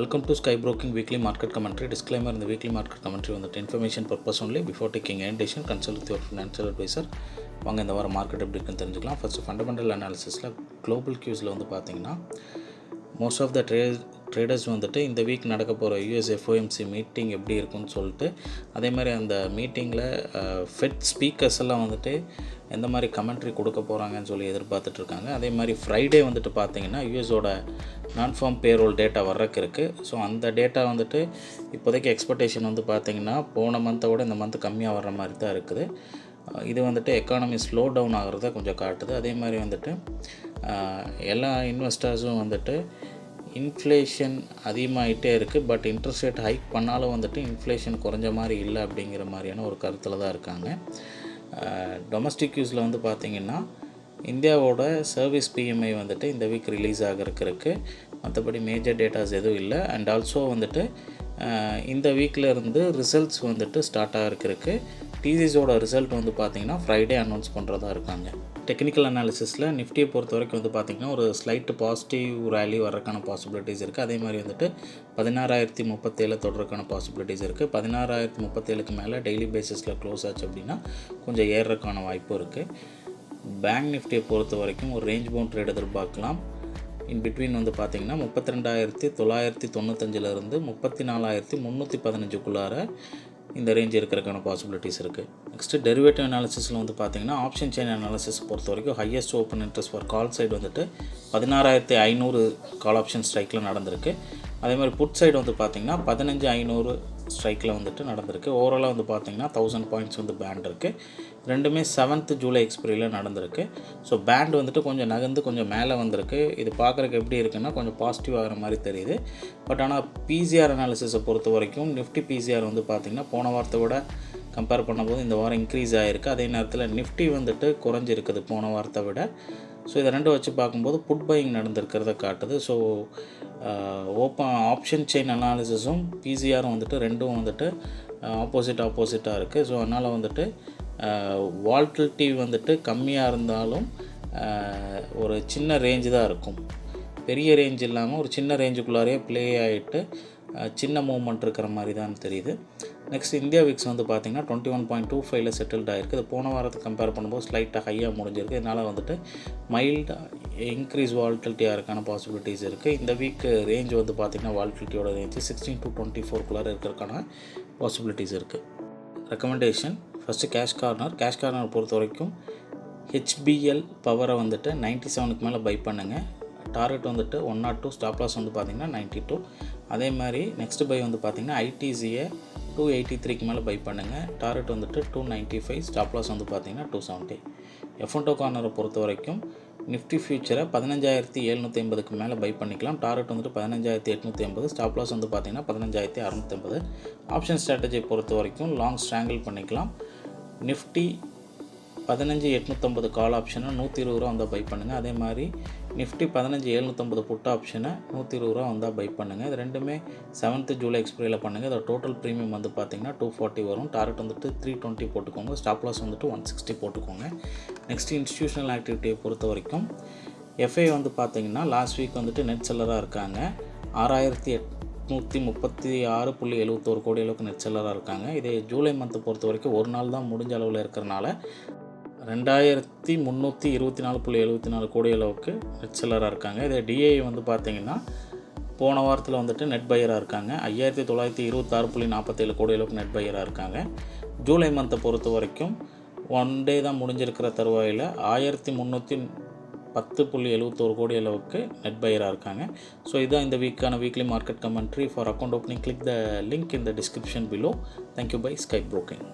Welcome to Sky Broking Weekly Market Commentary. Disclaimer: in the weekly market commentary on the information purpose only. Before taking any decision, consult with your financial advisor. வாங்க இந்த வாரம் market எப்படி இருக்குன்னு தெரிஞ்சுக்கலாம். First fundamental அனாலிசிஸில் global கியூஸில் வந்து பார்த்தீங்கன்னா most of the traders வந்துட்டு இந்த வீக் நடக்க போகிற யூஎஸ் எஃப்ஓஎம்சி மீட்டிங் எப்படி இருக்குன்னு சொல்லிட்டு, அதே மாதிரி அந்த மீட்டிங்கில் ஃபெட் ஸ்பீக்கர்ஸ் எல்லாம் வந்துட்டு எந்த மாதிரி கமெண்ட்ரி கொடுக்க போகிறாங்கன்னு சொல்லி எதிர்பார்த்துட்ருக்காங்க. அதே மாதிரி ஃப்ரைடே வந்துட்டு பார்த்திங்கன்னா யூஎஸோட நான்-ஃபார்ம் பேரோல் டேட்டா வர்றக்கு இருக்குது. ஸோ அந்த டேட்டா வந்துட்டு இப்போதைக்கு எக்ஸ்பெக்டேஷன் வந்து பார்த்திங்கன்னா போன மந்த்தை விட இந்த மந்த் கம்மியாக வர்ற மாதிரி தான் இருக்குது. இது வந்துட்டு எக்கானமி ஸ்லோ டவுன் ஆகிறத கொஞ்சம் காட்டுது. அதே மாதிரி வந்துட்டு எல்லா இன்வெஸ்டர்ஸும் வந்துட்டு இன்ஃப்ளேஷன் அதிகமாகிட்டே இருக்குது, பட் இன்ட்ரெஸ்ட் ரேட் ஹைக் பண்ணாலும் வந்துட்டு இன்ஃப்ளேஷன் குறைஞ்ச மாதிரி இல்லை அப்படிங்கிற மாதிரியான ஒரு கருத்தில் தான் இருக்காங்க. டொமஸ்டிக் யூஸில் வந்து பார்த்திங்கன்னா இந்தியாவோட சர்வீஸ் பிஎம்ஐ வந்துட்டு இந்த வீக் ரிலீஸ் ஆகிறதுக்கு இருக்குது. மற்றபடி மேஜர் டேட்டாஸ் எதுவும் இல்லை. அண்ட் ஆல்சோ வந்துட்டு இந்த வீக்கில் இருந்து ரிசல்ட்ஸ் வந்துட்டு ஸ்டார்ட் ஆகிறதுக்கு டிசிஸோட ரிசல்ட் வந்து பார்த்திங்கன்னா ஃப்ரைடே அனௌன்ஸ் பண்ணுறதா இருக்காங்க. டெக்னிக்கல் அனாலிசிஸில் நிஃப்டியை பொறுத்த வரைக்கும் வந்து பார்த்திங்கன்னா ஒரு ஸ்லைட்டு பாசிட்டிவ் ரேலி வர்றதுக்கான பாசிபிலிட்டிஸ் இருக்குது. அதே மாதிரி வந்துட்டு 16,037 தொடர்றதுக்கான பாசிபிலிட்டிஸ் இருக்குது. 16,037க்கு மேலே டெய்லி பேசிஸில் க்ளோஸ் ஆச்சு அப்படின்னா கொஞ்சம் ஏறுறதுக்கான வாய்ப்பு இருக்குது. பேங்க் நிஃப்டியை பொறுத்த வரைக்கும் ஒரு ரேஞ்ச் பவுண்ட் ட்ரேட் எதிர்பார்க்கலாம். இன் பிட்வீன் வந்து பார்த்திங்கன்னா 32,995 34,315க்குள்ளார இந்த ரேஞ்ச் இருக்கிறதுக்கான பாசிபிலிட்டிஸ் இருக்குது. நெக்ஸ்ட்டு டெரிவேட்டிவ் அனாலிசிஸில் வந்து பார்த்திங்கன்னா ஆப்ஷன் செயின் அனாலிசிஸ் பொறுத்த வரைக்கும் highest open interest for call side வந்துட்டு 16,500 கால் ஆப்ஷன் ஸ்ட்ரைக்கில் நடந்திருக்கு. அதே மாதிரி புட் சைடு வந்து பார்த்திங்கன்னா 15,500 ஸ்ட்ரைக்கில் வந்துட்டு நடந்திருக்கு. ஓவராலாக வந்து பார்த்திங்கன்னா 1000 பாயிண்ட்ஸ் வந்து பேண்ட் இருக்குது. ரெண்டுமே 7th ஜூலை எக்ஸ்பிரியில் நடந்திருக்கு. ஸோ பேண்ட் வந்துட்டு கொஞ்சம் நகர்ந்து கொஞ்சம் மேலே வந்திருக்கு. இது பார்க்குறக்கு எப்படி இருக்குன்னா கொஞ்சம் பாசிட்டிவ் ஆகிற மாதிரி தெரியுது. பட் ஆனால் பிசிஆர் அனாலிசிஸை பொறுத்த வரைக்கும் நிஃப்டி பிசிஆர் வந்து பார்த்திங்கன்னா போன வாரத்தை விட கம்பேர் பண்ணும்போது இந்த வாரம் இன்க்ரீஸ் ஆகிருக்கு. அதே நேரத்தில் நிஃப்டி வந்துட்டு குறைஞ்சிருக்குது போன வாரத்தை விட. ஸோ இதை ரெண்டும் வச்சு பார்க்கும்போது புட் பையிங் நடந்திருக்கிறத காட்டுது. ஸோ ஆப்ஷன் செயின் அனாலிசிஸும் பிசிஆரும் வந்துட்டு ரெண்டும் வந்துட்டு ஆப்போசிட்டாக இருக்குது. ஸோ அதனால் வந்துட்டு வால்டிலிட்டி வந்துட்டு கம்மியாக இருந்தாலும் ஒரு சின்ன ரேஞ்சு தான் இருக்கும். பெரிய ரேஞ்ச் இல்லாமல் ஒரு சின்ன ரேஞ்சுக்குள்ளாரே ப்ளே ஆகிட்டு சின்ன மூவ்மெண்ட் இருக்கிற மாதிரி தான் தெரியுது. நெக்ஸ்ட் இந்தியா விக்ஸ் வந்து பார்த்திங்கன்னா 21.25 செட்டில்ட் ஆகிருக்கு. இது போன வாரத்தை கம்பேர் பண்ணும்போது ஸ்லைட்டாக ஹையாக முடிஞ்சிருக்கு. இதனால் வந்துட்டு மைல்டாக இன்க்ரீஸ் வால்டிலிட்டியாக இருக்கான பாசிபிலிட்டிஸ் இருக்குது. இந்த வீக் ரேஞ்ச் வந்து பார்த்திங்கன்னா வால்டிலிட்டியோட ரேஞ்சு 16 to 24க்குள்ளார இருக்கிறதுக்கான பாசிபிலிட்டிஸ் இருக்குது. ரெக்கமெண்டேஷன்: ஃபஸ்ட்டு கேஷ் கார்னர் பொறுத்த வரைக்கும் ஹெச்பிஎல் பவரை வந்துட்டு 97க்கு மேலே பை பண்ணுங்கள். டார்கெட் வந்துட்டு 102, ஸ்டாப் லாஸ் வந்து பார்த்திங்கன்னா 92. அதே மாதிரி நெக்ஸ்ட் பை வந்து பார்த்திங்கன்னா ஐடிசியை 283க்கு மேலே பை பண்ணுங்கள். டார்கெட் வந்துட்டு 295, ஸ்டாப் லாஸ் வந்து பார்த்திங்கன்னா 270. எஃப்என்டோ கார்னரை பொறுத்த வரைக்கும் நிஃப்டி ஃபியூச்சரை 15,750க்கு மேலே பை பண்ணிக்கலாம். டார்கெட் வந்துட்டு 15,880, ஸ்டாப் லாஸ் வந்து பார்த்திங்கன்னா 15,650. ஆப்ஷன் ஸ்ட்ராட்டஜியை பொறுத்த வரைக்கும் லாங் ஸ்ட்ராங்கிள் பண்ணிக்கலாம். நிஃப்டி 15,850 கால் ஆப்ஷனை 120 ரூபா வந்தால் பை பண்ணுங்கள். அதே மாதிரி நிஃப்டி 15,750 புட் ஆப்ஷனை 120 ரூபா வந்தால் பை பண்ணுங்கள். இது ரெண்டுமே 7th ஜூலை எக்ஸ்பிரியில் பண்ணுங்கள். இதோட டோட்டல் ப்ரீமியம் வந்து பார்த்திங்கன்னா 240 வரும். டார்கெட் வந்துட்டு 320 போட்டுக்கோங்க. ஸ்டாப் லாஸ் வந்துட்டு 160 போட்டுக்கோங்க. நெக்ஸ்ட் இன்ஸ்டிடியூஷனல் ஆக்டிவிட்டியை பொறுத்த வரைக்கும் எஃப்ஐ வந்து பார்த்திங்கன்னா லாஸ்ட் வீக் வந்துட்டு நெட் செல்லராக இருக்காங்க. 6,836.71 கோடி அளவுக்கு நெட் செல்லராக இருக்காங்க. இதே ஜூலை மந்த்தை பொறுத்த வரைக்கும் ஒரு நாள் தான் முடிஞ்ச அளவில் இருக்கிறனால 2,324.74 கோடி அளவுக்கு நெட் செல்லராக இருக்காங்க. இதே டிஏ வந்து பார்த்திங்கன்னா போன வாரத்தில் வந்துட்டு நெட் பையராக இருக்காங்க. 5,926.47 கோடி அளவுக்கு நெட் பையராக இருக்காங்க. ஜூலை மந்த்தை பொறுத்த வரைக்கும் ஒன் டே தான் முடிஞ்சிருக்கிற தருவாயில் 1,310.71 கோடி அளவுக்கு நெட் பையராக இருக்காங்க. ஸோ இதுதான் இந்த வீக்கான weekly market commentary. For account opening click the link in the description below. Thank you by Sky broking.